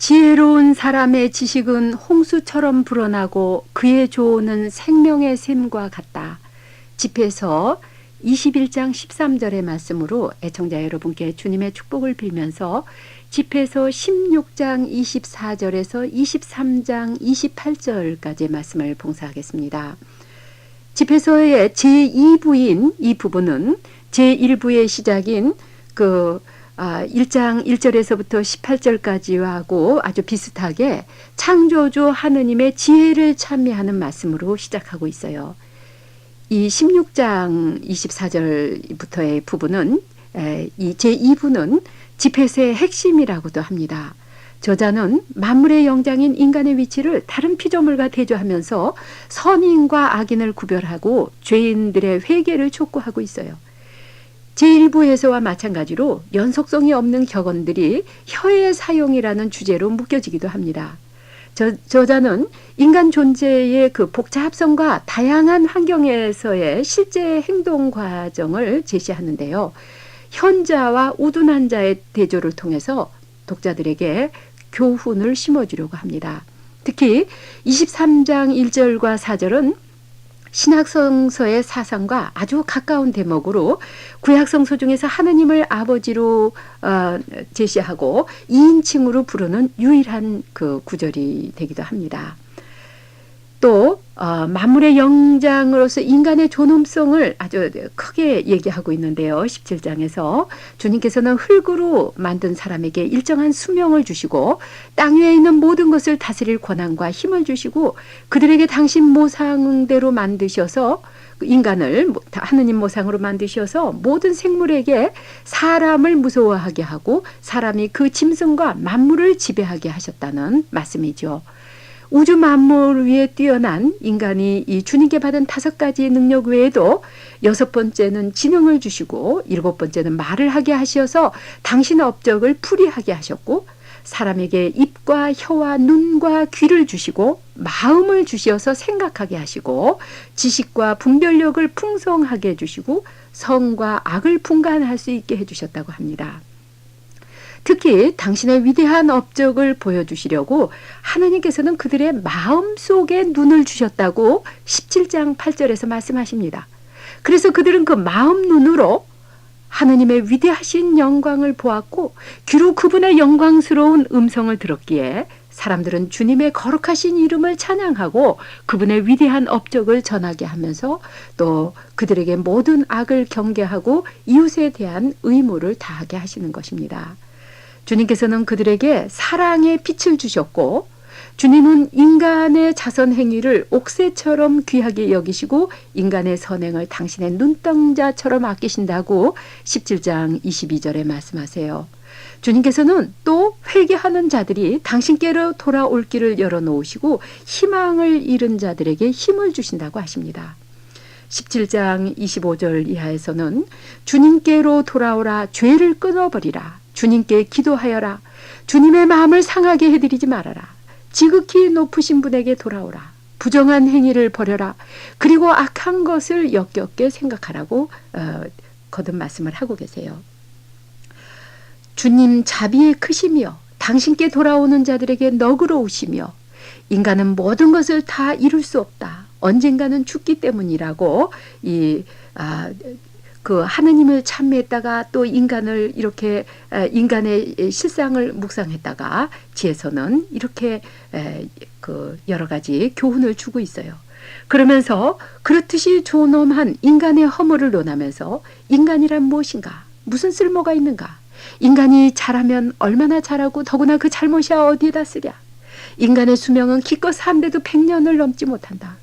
지혜로운 사람의 지식은 홍수처럼 불어나고 그의 조언은 생명의 샘과 같다. 집에서 21장 13절의 말씀으로 애청자 여러분께 주님의 축복을 빌면서 집에서 16장 24절에서 23장 28절까지의 말씀을 봉사하겠습니다. 집에서의 제2부인 이 부분은 제1부의 시작인 1장 1절에서부터 18절까지하고 아주 비슷하게 창조주 하느님의 지혜를 찬미하는 말씀으로 시작하고 있어요. 이 16장 24절부터의 부분은 이 제2부는 집회서의 핵심이라고도 합니다. 저자는 만물의 영장인 인간의 위치를 다른 피조물과 대조하면서 선인과 악인을 구별하고 죄인들의 회개를 촉구하고 있어요. 제1부에서와 마찬가지로 연속성이 없는 격언들이 혀의 사용이라는 주제로 묶여지기도 합니다. 저자는 인간 존재의 그 복잡성과 다양한 환경에서의 실제 행동 과정을 제시하는데요. 현자와 우둔한 자의 대조를 통해서 독자들에게 교훈을 심어주려고 합니다. 특히 23장 1절과 4절은 신약성서의 사상과 아주 가까운 대목으로 구약성서 중에서 하느님을 아버지로 제시하고 2인칭으로 부르는 유일한 그 구절이 되기도 합니다. 또 만물의 영장으로서 인간의 존엄성을 아주 크게 얘기하고 있는데요. 17장에서 주님께서는 흙으로 만든 사람에게 일정한 수명을 주시고 땅 위에 있는 모든 것을 다스릴 권한과 힘을 주시고 그들에게 당신 모상대로 만드셔서 인간을 하느님 모상으로 만드셔서 모든 생물에게 사람을 무서워하게 하고 사람이 그 짐승과 만물을 지배하게 하셨다는 말씀이죠. 우주 만물 위에 뛰어난 인간이 이 주님께 받은 5가지 능력 외에도 6번째는 지능을 주시고 7번째는 말을 하게 하셔서 당신의 업적을 풀이하게 하셨고 사람에게 입과 혀와 눈과 귀를 주시고 마음을 주셔서 생각하게 하시고 지식과 분별력을 풍성하게 해주시고 성과 악을 분간할 수 있게 해주셨다고 합니다. 특히 당신의 위대한 업적을 보여주시려고 하나님께서는 그들의 마음속에 눈을 주셨다고 17장 8절에서 말씀하십니다. 그래서 그들은 그 마음 눈으로 하나님의 위대하신 영광을 보았고 귀로 그분의 영광스러운 음성을 들었기에 사람들은 주님의 거룩하신 이름을 찬양하고 그분의 위대한 업적을 전하게 하면서 또 그들에게 모든 악을 경계하고 이웃에 대한 의무를 다하게 하시는 것입니다. 주님께서는 그들에게 사랑의 빛을 주셨고 주님은 인간의 자선 행위를 옥새처럼 귀하게 여기시고 인간의 선행을 당신의 눈동자처럼 아끼신다고 17장 22절에 말씀하세요. 주님께서는 또 회개하는 자들이 당신께로 돌아올 길을 열어놓으시고 희망을 잃은 자들에게 힘을 주신다고 하십니다. 17장 25절 이하에서는 주님께로 돌아오라 죄를 끊어버리라 주님께 기도하여라 주님의 마음을 상하게 해드리지 말아라 지극히 높으신 분에게 돌아오라 부정한 행위를 버려라 그리고 악한 것을 역겹게 생각하라고 거듭 말씀을 하고 계세요. 주님 자비의 크시며 당신께 돌아오는 자들에게 너그러우시며 인간은 모든 것을 다 이룰 수 없다. 언젠가는 죽기 때문이라고 그 하느님을 찬미했다가 또 인간을 이렇게 인간의 실상을 묵상했다가 지에서는 이렇게 그 여러 가지 교훈을 주고 있어요. 그러면서 그렇듯이 존엄한 인간의 허물을 논하면서 인간이란 무엇인가? 무슨 쓸모가 있는가? 인간이 잘하면 얼마나 잘하고 더구나 그 잘못이야 어디에다 쓰랴? 인간의 수명은 기껏 산데도 100년을 넘지 못한다.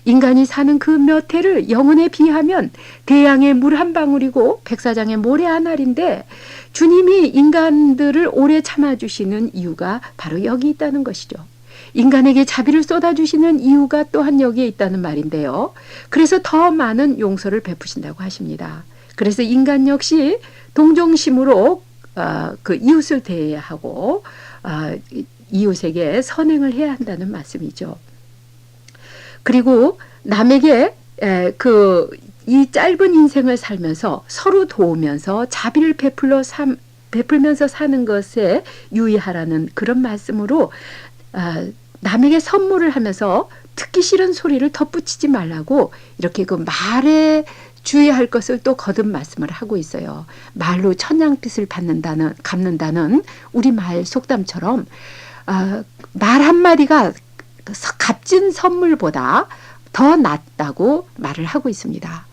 인간이 사는 그 몇 해를 영혼에 비하면 대양의 물 한 방울이고 백사장의 모래 한 알인데 주님이 인간들을 오래 참아주시는 이유가 바로 여기 있다는 것이죠. 인간에게 자비를 쏟아주시는 이유가 또한 여기에 있다는 말인데요. 그래서 더 많은 용서를 베푸신다고 하십니다. 그래서 인간 역시 동정심으로 그 이웃을 대해야 하고 이웃에게 선행을 해야 한다는 말씀이죠. 그리고 남에게 이 짧은 인생을 살면서 서로 도우면서 자비를 베풀어 베풀면서 사는 것에 유의하라는 그런 말씀으로 남에게 선물을 하면서 듣기 싫은 소리를 덧붙이지 말라고 이렇게 그 말에 주의할 것을 또 거듭 말씀을 하고 있어요. 말로 천냥빚을 갚는다는 우리말 속담처럼 말 한마디가 값진 선물보다 더 낫다고 말을 하고 있습니다.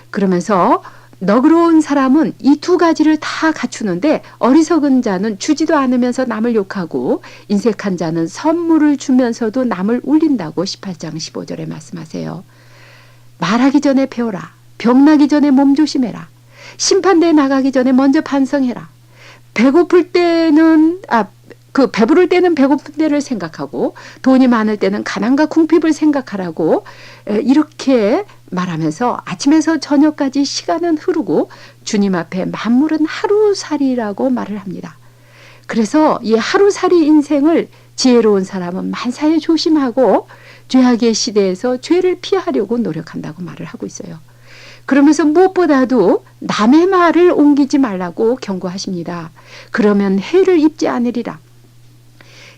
그러면서 너그러운 사람은 이 두 가지를 다 갖추는데 어리석은 자는 주지도 않으면서 남을 욕하고 인색한 자는 선물을 주면서도 남을 울린다고 18장 15절에 말씀하세요. 말하기 전에 배워라. 병나기 전에 몸조심해라. 심판대에 나가기 전에 먼저 반성해라. 배고플 때는 배부를 때는 배고픈 때를 생각하고 돈이 많을 때는 가난과 궁핍을 생각하라고 이렇게 말하면서 아침에서 저녁까지 시간은 흐르고 주님 앞에 만물은 하루살이라고 말을 합니다. 그래서 이 하루살이 인생을 지혜로운 사람은 만사에 조심하고 죄악의 시대에서 죄를 피하려고 노력한다고 말을 하고 있어요. 그러면서 무엇보다도 남의 말을 옮기지 말라고 경고하십니다. 그러면 해를 입지 않으리라.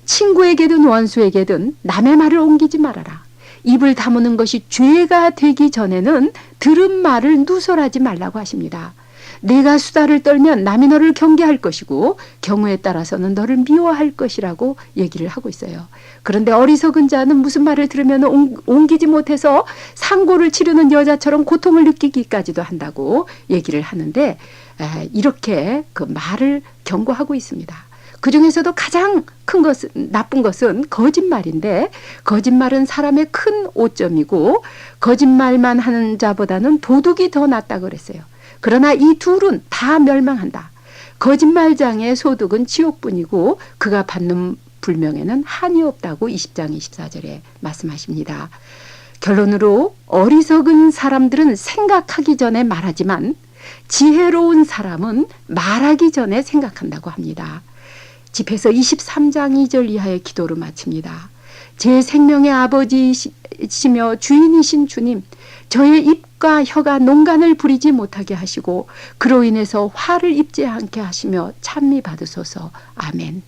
친구에게든 원수에게든 남의 말을 옮기지 말아라. 입을 다무는 것이 죄가 되기 전에는 들은 말을 누설하지 말라고 하십니다. 내가 수다를 떨면 남이 너를 경계할 것이고 경우에 따라서는 너를 미워할 것이라고 얘기를 하고 있어요. 그런데 어리석은 자는 무슨 말을 들으면 옮기지 못해서 상고를 치르는 여자처럼 고통을 느끼기까지도 한다고 얘기를 하는데 이렇게 그 말을 경고하고 있습니다. 그 중에서도 가장 큰 것은, 나쁜 것은 거짓말인데 거짓말은 사람의 큰 오점이고 거짓말만 하는 자보다는 도둑이 더 낫다고 그랬어요. 그러나 이 둘은 다 멸망한다. 거짓말장의 소득은 지옥뿐이고 그가 받는 불명에는 한이 없다고 20장 24절에 말씀하십니다. 결론으로 어리석은 사람들은 생각하기 전에 말하지만 지혜로운 사람은 말하기 전에 생각한다고 합니다. 집에서 23장 2절 이하의 기도로 마칩니다. 제 생명의 아버지시며 주인이신 주님, 저의 입과 혀가 농간을 부리지 못하게 하시고 그로 인해서 화를 입지 않게 하시며 찬미 받으소서. 아멘.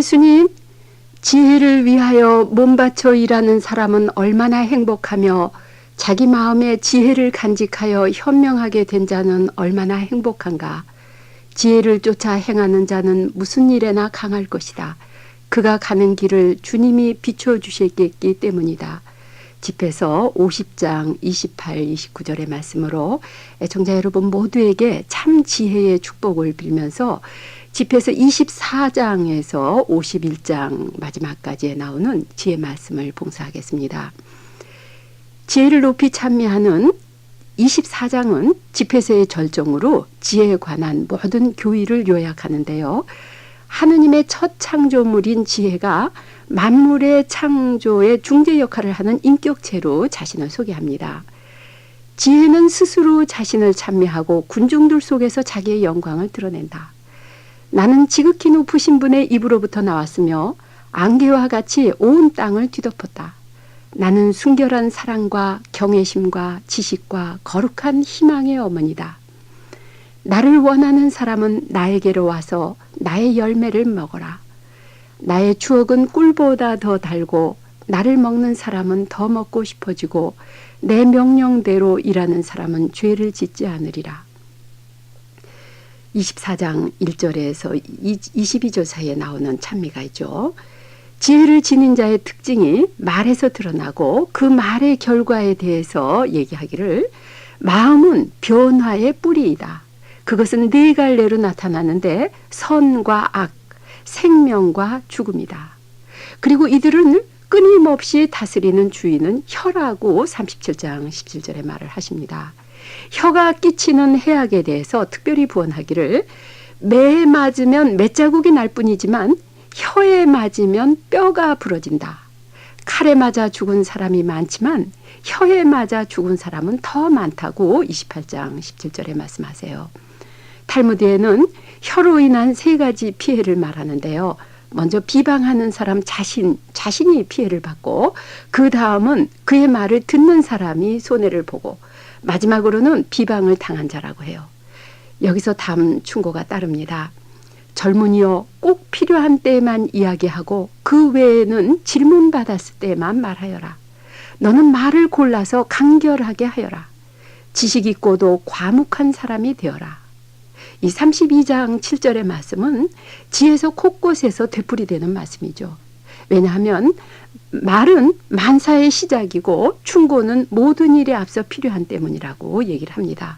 예수님, 지혜를 위하여 몸바쳐 일하는 사람은 얼마나 행복하며 자기 마음에 지혜를 간직하여 현명하게 된 자는 얼마나 행복한가. 지혜를 쫓아 행하는 자는 무슨 일에나 강할 것이다. 그가 가는 길을 주님이 비춰주시겠기 때문이다. 집에서 50장 28, 29절의 말씀으로 애청자 여러분 모두에게 참 지혜의 축복을 빌면서 집에서 24장에서 51장 마지막까지에 나오는 지혜 말씀을 봉사하겠습니다. 지혜를 높이 찬미하는 24장은 집회서의 절정으로 지혜에 관한 모든 교의를 요약하는데요. 하느님의 첫 창조물인 지혜가 만물의 창조의 중재 역할을 하는 인격체로 자신을 소개합니다. 지혜는 스스로 자신을 찬미하고 군중들 속에서 자기의 영광을 드러낸다. 나는 지극히 높으신 분의 입으로부터 나왔으며 안개와 같이 온 땅을 뒤덮었다. 나는 순결한 사랑과 경외심과 지식과 거룩한 희망의 어머니다. 나를 원하는 사람은 나에게로 와서 나의 열매를 먹어라. 나의 추억은 꿀보다 더 달고 나를 먹는 사람은 더 먹고 싶어지고 내 명령대로 일하는 사람은 죄를 짓지 않으리라. 24장 1절에서 22절 사이에 나오는 찬미가 있죠. 지혜를 지닌 자의 특징이 말에서 드러나고 그 말의 결과에 대해서 얘기하기를 마음은 변화의 뿌리이다. 그것은 네 갈래로 나타나는데 선과 악, 생명과 죽음이다. 그리고 이들은 끊임없이 다스리는 주인은 혀라고 37장 17절에 말을 하십니다. 혀가 끼치는 해악에 대해서 특별히 부언하기를 매에 맞으면 맷자국이 날 뿐이지만 혀에 맞으면 뼈가 부러진다. 칼에 맞아 죽은 사람이 많지만 혀에 맞아 죽은 사람은 더 많다고 28장 17절에 말씀하세요. 탈무드에는 혀로 인한 세 가지 피해를 말하는데요. 먼저 비방하는 사람 자신이 피해를 받고 그 다음은 그의 말을 듣는 사람이 손해를 보고 마지막으로는 비방을 당한 자라고 해요. 여기서 다음 충고가 따릅니다. 젊은이여 꼭 필요한 때에만 이야기하고 그 외에는 질문받았을 때만 말하여라. 너는 말을 골라서 간결하게 하여라. 지식 있고도 과묵한 사람이 되어라. 이 32장 7절의 말씀은 지에서 곳곳에서 되풀이되는 말씀이죠. 왜냐하면 말은 만사의 시작이고 충고는 모든 일에 앞서 필요한 때문이라고 얘기를 합니다.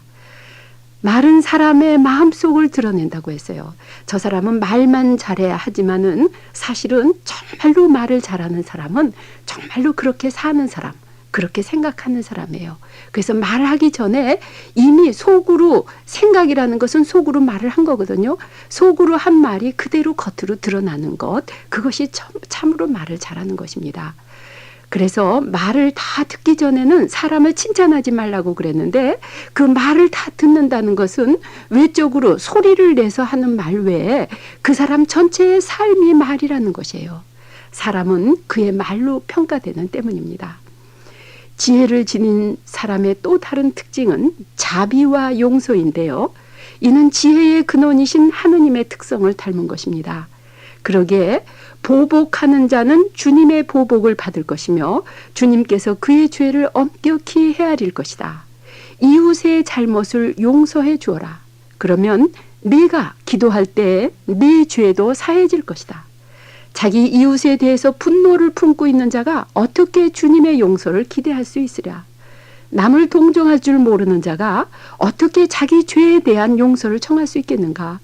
말은 사람의 마음속을 드러낸다고 했어요. 저 사람은 말만 잘해야 하지만은 사실은 정말로 말을 잘하는 사람은 정말로 그렇게 사는 사람, 그렇게 생각하는 사람이에요. 그래서 말하기 전에 이미 속으로 생각이라는 것은 속으로 말을 한 거거든요. 속으로 한 말이 그대로 겉으로 드러나는 것, 그것이 참으로 말을 잘하는 것입니다. 그래서 말을 다 듣기 전에는 사람을 칭찬하지 말라고 그랬는데 그 말을 다 듣는다는 것은 외적으로 소리를 내서 하는 말 외에 그 사람 전체의 삶이 말이라는 것이에요. 사람은 그의 말로 평가되는 때문입니다. 지혜를 지닌 사람의 또 다른 특징은 자비와 용서인데요. 이는 지혜의 근원이신 하느님의 특성을 닮은 것입니다. 그러기에 보복하는 자는 주님의 보복을 받을 것이며 주님께서 그의 죄를 엄격히 헤아릴 것이다. 이웃의 잘못을 용서해 주어라. 그러면 네가 기도할 때 네 죄도 사해질 것이다. 자기 이웃에 대해서 분노를 품고 있는 자가 어떻게 주님의 용서를 기대할 수 있으랴. 남을 동정할 줄 모르는 자가 어떻게 자기 죄에 대한 용서를 청할 수 있겠는가.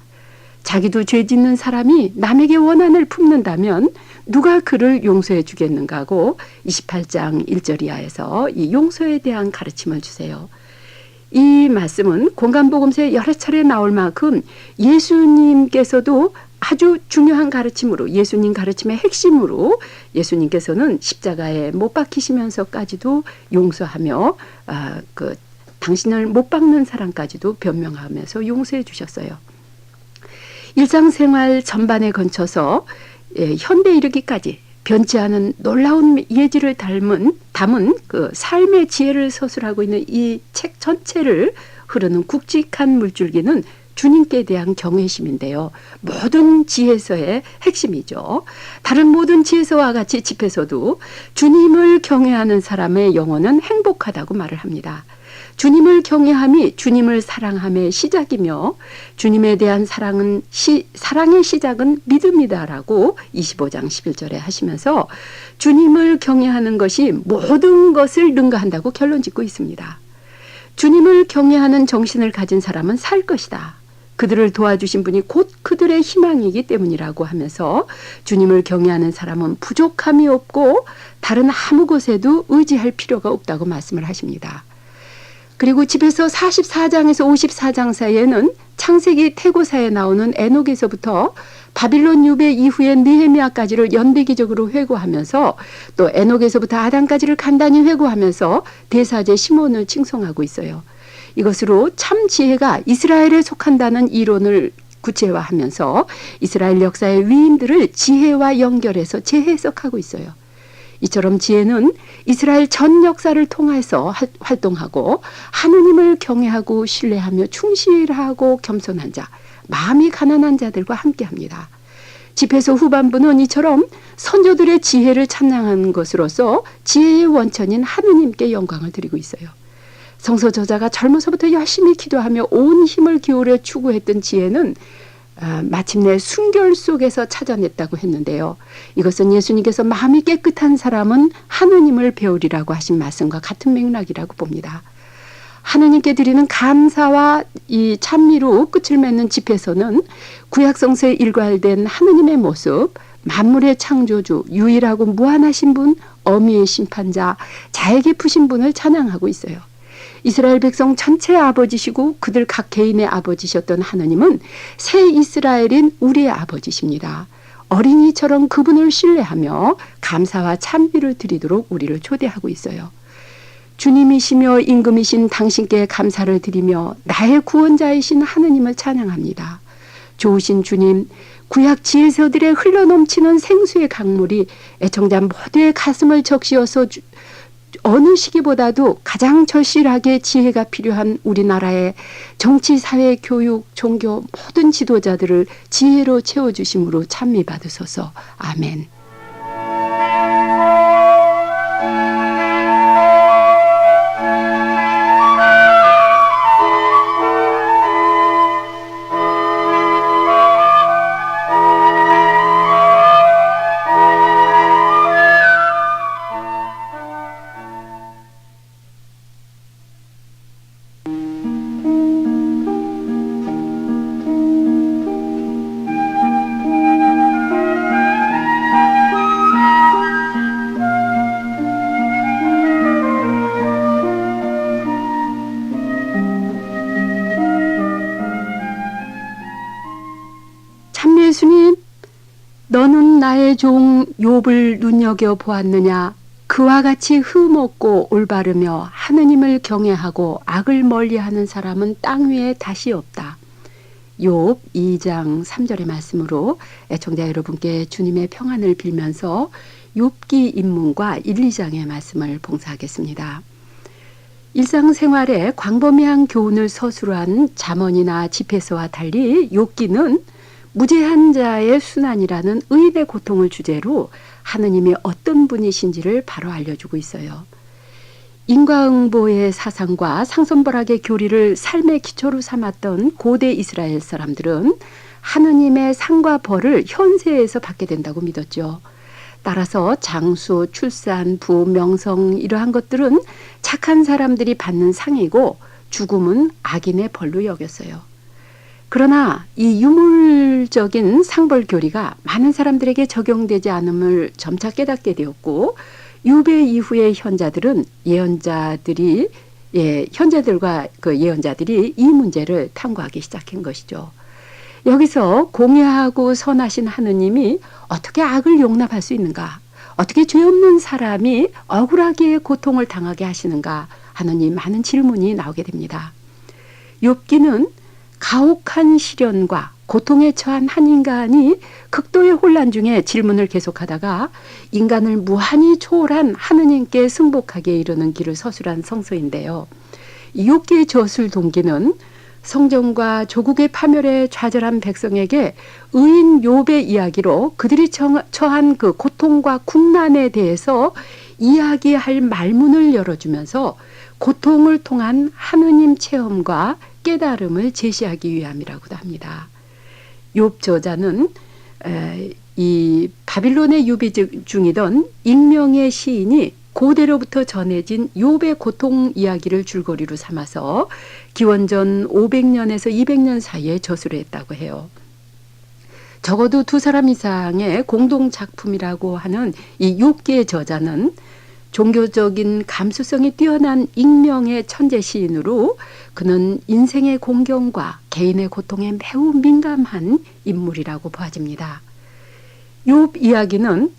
자기도 죄 짓는 사람이 남에게 원한을 품는다면 누가 그를 용서해 주겠는가 하고 28장 1절 이하에서 이 용서에 대한 가르침을 주세요. 이 말씀은 공간복음서에 여러 차례 나올 만큼 예수님께서도 아주 중요한 가르침으로, 예수님 가르침의 핵심으로 예수님께서는 십자가에 못 박히시면서까지도 용서하며 당신을 못 박는 사람까지도 변명하면서 용서해 주셨어요. 일상생활 전반에 걸쳐서 현대 이르기까지 변치 않은 놀라운 예지를 담은 그 삶의 지혜를 서술하고 있는 이 책 전체를 흐르는 굵직한 물줄기는 주님께 대한 경외심인데요. 모든 지혜서의 핵심이죠. 다른 모든 지혜서와 같이 집에서도 주님을 경외하는 사람의 영혼은 행복하다고 말을 합니다. 주님을 경외함이 주님을 사랑함의 시작이며 주님에 대한 사랑의 시작은 믿음이다라고 25장 11절에 하시면서 주님을 경외하는 것이 모든 것을 능가한다고 결론 짓고 있습니다. 주님을 경외하는 정신을 가진 사람은 살 것이다. 그들을 도와주신 분이 곧 그들의 희망이기 때문이라고 하면서 주님을 경외하는 사람은 부족함이 없고 다른 아무 것에도 의지할 필요가 없다고 말씀을 하십니다. 그리고 집에서 44장에서 54장 사이에는 창세기 태고사에 나오는 에녹에서부터 바빌론 유배 이후의 느헤미야까지를 연대기적으로 회고하면서 또 에녹에서부터 아담까지를 간단히 회고하면서 대사제 시몬을 칭송하고 있어요. 이것으로 참 지혜가 이스라엘에 속한다는 이론을 구체화하면서 이스라엘 역사의 위인들을 지혜와 연결해서 재해석하고 있어요. 이처럼 지혜는 이스라엘 전 역사를 통해서 활동하고 하느님을 경외하고 신뢰하며 충실하고 겸손한 자, 마음이 가난한 자들과 함께합니다. 집회서 후반부는 이처럼 선조들의 지혜를 찬양하는 것으로서 지혜의 원천인 하느님께 영광을 드리고 있어요. 성서 저자가 젊어서부터 열심히 기도하며 온 힘을 기울여 추구했던 지혜는 마침내 순결 속에서 찾아냈다고 했는데요. 이것은 예수님께서 마음이 깨끗한 사람은 하느님을 배우리라고 하신 말씀과 같은 맥락이라고 봅니다. 하느님께 드리는 감사와 이 찬미로 끝을 맺는 집에서는 구약성서에 일괄된 하느님의 모습, 만물의 창조주, 유일하고 무한하신 분, 어미의 심판자, 자에게 푸신 분을 찬양하고 있어요. 이스라엘 백성 전체의 아버지시고 그들 각 개인의 아버지셨던 하느님은 새 이스라엘인 우리의 아버지십니다. 어린이처럼 그분을 신뢰하며 감사와 찬미를 드리도록 우리를 초대하고 있어요. 주님이시며 임금이신 당신께 감사를 드리며 나의 구원자이신 하느님을 찬양합니다. 좋으신 주님, 구약 지혜서들의 흘러넘치는 생수의 강물이 애청자 모두의 가슴을 적시어서 어느 시기보다도 가장 절실하게 지혜가 필요한 우리나라의 정치, 사회, 교육, 종교 모든 지도자들을 지혜로 채워주심으로 찬미받으소서. 아멘. 참 예수님, 너는 나의 종 욥을 눈여겨보았느냐? 그와 같이 흠없고 올바르며 하느님을 경외하고 악을 멀리하는 사람은 땅 위에 다시 없다. 욥 2장 3절의 말씀으로 애청자 여러분께 주님의 평안을 빌면서 욥기 입문과 1, 2장의 말씀을 봉사하겠습니다. 일상생활에 광범위한 교훈을 서술한 잠언이나 집회서와 달리 욥기는 무죄한 자의 순환이라는 의인의 고통을 주제로 하느님이 어떤 분이신지를 바로 알려주고 있어요. 인과응보의 사상과 상선벌학의 교리를 삶의 기초로 삼았던 고대 이스라엘 사람들은 하느님의 상과 벌을 현세에서 받게 된다고 믿었죠. 따라서 장수, 출산, 부, 명성 이러한 것들은 착한 사람들이 받는 상이고 죽음은 악인의 벌로 여겼어요. 그러나 이 유물적인 상벌 교리가 많은 사람들에게 적용되지 않음을 점차 깨닫게 되었고 욥의 이후의 현자들과 그 예언자들이 이 문제를 탐구하기 시작한 것이죠. 여기서 공의하고 선하신 하느님이 어떻게 악을 용납할 수 있는가? 어떻게 죄 없는 사람이 억울하게 고통을 당하게 하시는가 하느니 많은 질문이 나오게 됩니다. 욥기는 가혹한 시련과 고통에 처한 한 인간이 극도의 혼란 중에 질문을 계속하다가 인간을 무한히 초월한 하느님께 승복하게 이르는 길을 서술한 성서인데요. 이 욥기의 저술 동기는 성전과 조국의 파멸에 좌절한 백성에게 의인 욥의 이야기로 그들이 처한 그 고통과 국난에 대해서 이야기할 말문을 열어주면서 고통을 통한 하느님 체험과 깨달음을 제시하기 위함이라고도 합니다. 욥 저자는 이 바빌론의 유비 중이던 익명의 시인이 고대로부터 전해진 욥의 고통 이야기를 줄거리로 삼아서 기원전 500년에서 200년 사이에 저술을 했다고 해요. 적어도 두 사람 이상의 공동 작품이라고 하는 이 욥기의 저자는 종교적인 감수성이 뛰어난 익명의 천재 시인으로 그는 인생의 공경과 개인의 고통에 매우 민감한 인물이라고 보아집니다. 욥 이야기는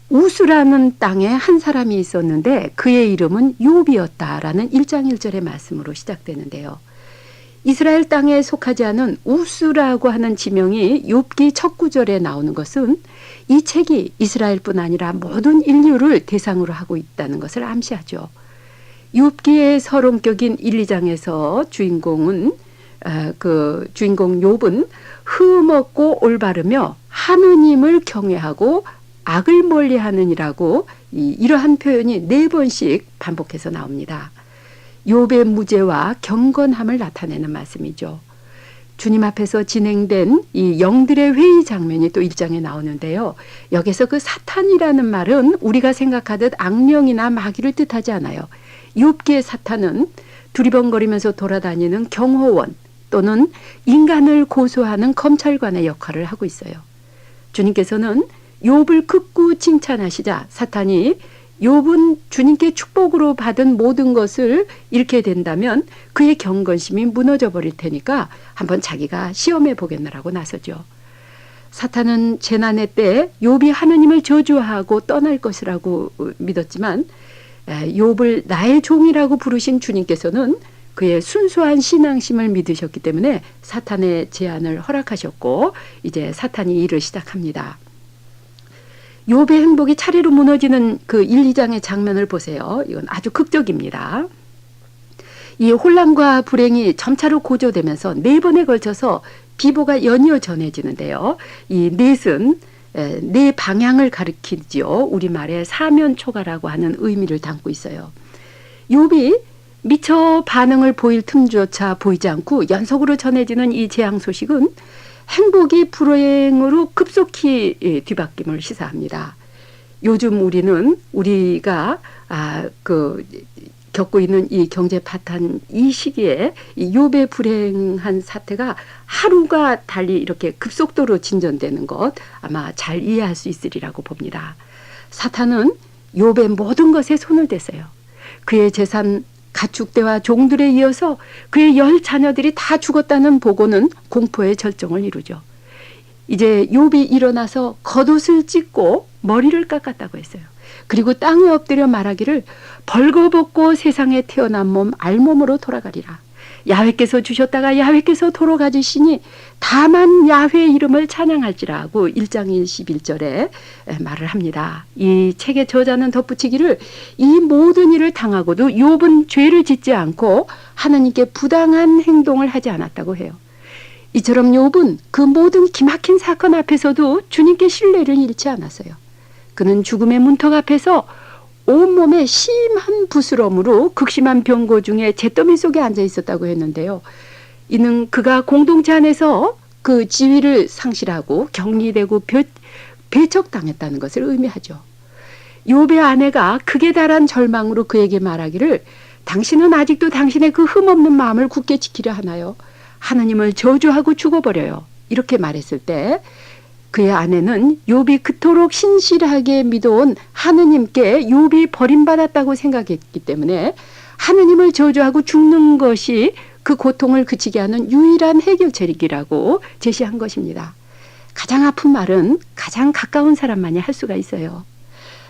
우스라는 땅에 한 사람이 있었는데 그의 이름은 욥이었다라는 1장 1절의 말씀으로 시작되는데요. 이스라엘 땅에 속하지 않은 우스라고 하는 지명이 욥기 첫 구절에 나오는 것은 이 책이 이스라엘뿐 아니라 모든 인류를 대상으로 하고 있다는 것을 암시하죠. 욥기의 서론격인 1, 2장에서 주인공 욥은 흠없고 올바르며 하느님을 경외하고 악을 멀리하느니라고 이러한 표현이 4번씩 반복해서 나옵니다. 욥의 무죄와 경건함을 나타내는 말씀이죠. 주님 앞에서 진행된 이 영들의 회의 장면이 또 1장에 나오는데요. 여기서 그 사탄이라는 말은 우리가 생각하듯 악령이나 마귀를 뜻하지 않아요. 욥기의 사탄은 두리번거리면서 돌아다니는 경호원 또는 인간을 고소하는 검찰관의 역할을 하고 있어요. 주님께서는 욥을 극구 칭찬하시자 사탄이 욥은 주님께 축복으로 받은 모든 것을 잃게 된다면 그의 경건심이 무너져 버릴 테니까 한번 자기가 시험해 보겠느라고 나서죠. 사탄은 재난의 때 욥이 하느님을 저주하고 떠날 것이라고 믿었지만 욥을 나의 종이라고 부르신 주님께서는 그의 순수한 신앙심을 믿으셨기 때문에 사탄의 제안을 허락하셨고 이제 사탄이 일을 시작합니다. 욥의 행복이 차례로 무너지는 그 1, 2장의 장면을 보세요. 이건 아주 극적입니다. 이 혼란과 불행이 점차로 고조되면서 4번에 걸쳐서 비보가 연이어 전해지는데요. 이 넷은 네 방향을 가리키지요. 우리말에 사면초가라고 하는 의미를 담고 있어요. 욥이 미처 반응을 보일 틈조차 보이지 않고 연속으로 전해지는 이 재앙 소식은 행복이 불행으로 급속히 뒤바뀜을 시사합니다. 요즘 우리가 겪고 있는 이 경제 파탄 이 시기에 이 욥의 불행한 사태가 하루가 달리 이렇게 급속도로 진전되는 것 아마 잘 이해할 수 있으리라고 봅니다. 사탄은 욥의 모든 것에 손을 댔어요. 그의 재산 가축대와 종들에 이어서 그의 10 자녀들이 다 죽었다는 보고는 공포의 절정을 이루죠. 이제 욥이 일어나서 겉옷을 찢고 머리를 깎았다고 했어요. 그리고 땅에 엎드려 말하기를 벌거벗고 세상에 태어난 몸 알몸으로 돌아가리라. 야훼께서 주셨다가 야훼께서 도로 가지시니 다만 야훼의 이름을 찬양할지라 하고 1장 21절에 말을 합니다. 이 책의 저자는 덧붙이기를 이 모든 일을 당하고도 욥은 죄를 짓지 않고 하나님께 부당한 행동을 하지 않았다고 해요. 이처럼 욥은 그 모든 기막힌 사건 앞에서도 주님께 신뢰를 잃지 않았어요. 그는 죽음의 문턱 앞에서 온몸에 심한 부스럼으로 극심한 병고 중에 잿더미 속에 앉아 있었다고 했는데요. 이는 그가 공동체 안에서 그 지위를 상실하고 격리되고 배척당했다는 것을 의미하죠. 욥의 아내가 극에 달한 절망으로 그에게 말하기를 당신은 아직도 당신의 그 흠없는 마음을 굳게 지키려 하나요? 하나님을 저주하고 죽어버려요. 이렇게 말했을 때 그의 아내는 욥이 그토록 신실하게 믿어온 하느님께 욥이 버림받았다고 생각했기 때문에 하느님을 저주하고 죽는 것이 그 고통을 그치게 하는 유일한 해결책이라고 제시한 것입니다. 가장 아픈 말은 가장 가까운 사람만이 할 수가 있어요.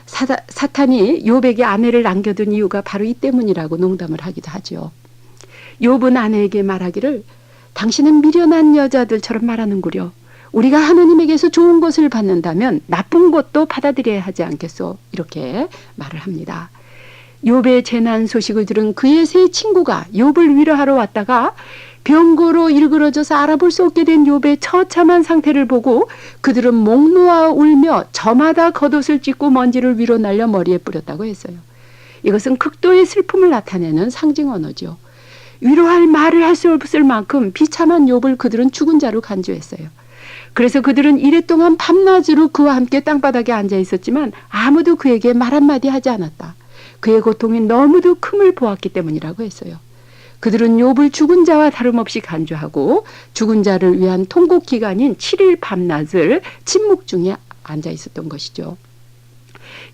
사탄이 욥에게 아내를 남겨둔 이유가 바로 이 때문이라고 농담을 하기도 하죠. 욥은 아내에게 말하기를 당신은 미련한 여자들처럼 말하는구려. 우리가 하느님에게서 좋은 것을 받는다면 나쁜 것도 받아들여야 하지 않겠소? 이렇게 말을 합니다. 욥의 재난 소식을 들은 그의 세 친구가 욥을 위로하러 왔다가 병고로 일그러져서 알아볼 수 없게 된 욥의 처참한 상태를 보고 그들은 목 놓아 울며 저마다 겉옷을 찢고 먼지를 위로 날려 머리에 뿌렸다고 했어요. 이것은 극도의 슬픔을 나타내는 상징 언어죠. 위로할 말을 할 수 없을 만큼 비참한 욥을 그들은 죽은 자로 간주했어요. 그래서 그들은 이랫동안 밤낮으로 그와 함께 땅바닥에 앉아 있었지만 아무도 그에게 말 한마디 하지 않았다. 그의 고통이 너무도 큼을 보았기 때문이라고 했어요. 그들은 욥을 죽은 자와 다름없이 간주하고 죽은 자를 위한 통곡 기간인 7일 밤낮을 침묵 중에 앉아 있었던 것이죠.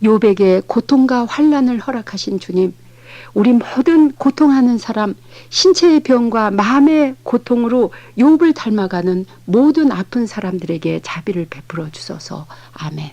욥에게 고통과 환난을 허락하신 주님, 우리 모든 고통하는 사람, 신체의 병과 마음의 고통으로 욥을 닮아가는 모든 아픈 사람들에게 자비를 베풀어 주소서. 아멘.